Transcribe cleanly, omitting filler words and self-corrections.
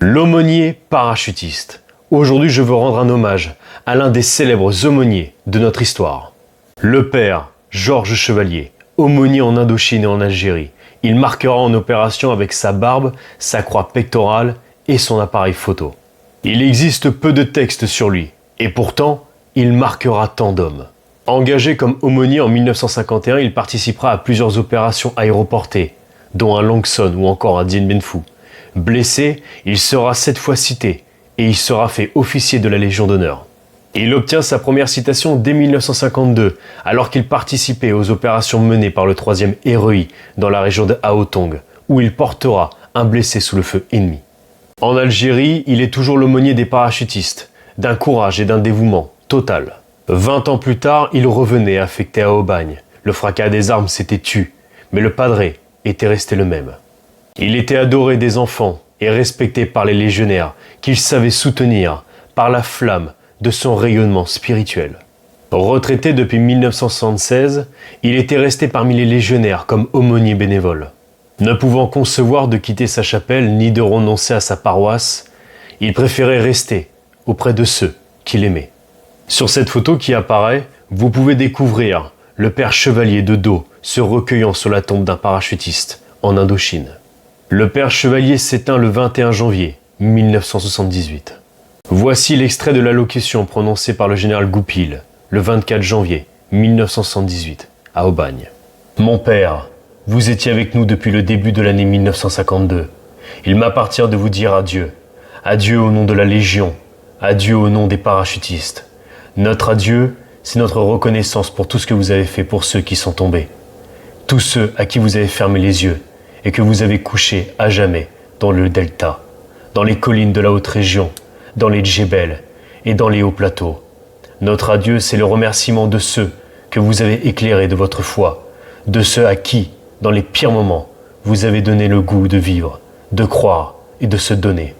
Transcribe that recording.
L'aumônier parachutiste. Aujourd'hui, je veux rendre un hommage à l'un des célèbres aumôniers de notre histoire. Le père Georges Chevalier, aumônier en Indochine et en Algérie. Il marquera en opération avec sa barbe, sa croix pectorale et son appareil photo. Il existe peu de textes sur lui, et pourtant, il marquera tant d'hommes. Engagé comme aumônier en 1951, il participera à plusieurs opérations aéroportées, dont à Langson ou encore à Dien Bien Phu. Blessé, il sera 7 fois cité et il sera fait officier de la Légion d'honneur. Il obtient sa première citation dès 1952, alors qu'il participait aux opérations menées par le 3e REI dans la région de Haotong, où il portera un blessé sous le feu ennemi. En Algérie, il est toujours l'aumônier des parachutistes, d'un courage et d'un dévouement total. 20 ans plus tard, il revenait affecté à Aubagne. Le fracas des armes s'était tu, mais le padré était resté le même. Il était adoré des enfants et respecté par les légionnaires qu'il savait soutenir par la flamme de son rayonnement spirituel. Retraité depuis 1976, il était resté parmi les légionnaires comme aumônier bénévole. Ne pouvant concevoir de quitter sa chapelle ni de renoncer à sa paroisse, il préférait rester auprès de ceux qu'il aimait. Sur cette photo qui apparaît, vous pouvez découvrir le père Chevalier de dos se recueillant sur la tombe d'un parachutiste en Indochine. Le père Chevalier s'éteint le 21 janvier 1978. Voici l'extrait de l'allocution prononcée par le général Goupil le 24 janvier 1978 à Aubagne. Mon père, vous étiez avec nous depuis le début de l'année 1952. Il m'appartient de vous dire adieu. Adieu au nom de la Légion. Adieu au nom des parachutistes. Notre adieu, c'est notre reconnaissance pour tout ce que vous avez fait pour ceux qui sont tombés. Tous ceux à qui vous avez fermé les yeux et que vous avez couché à jamais dans le delta, dans les collines de la haute région, dans les djebels et dans les hauts plateaux. Notre adieu, c'est le remerciement de ceux que vous avez éclairés de votre foi, de ceux à qui, dans les pires moments, vous avez donné le goût de vivre, de croire et de se donner.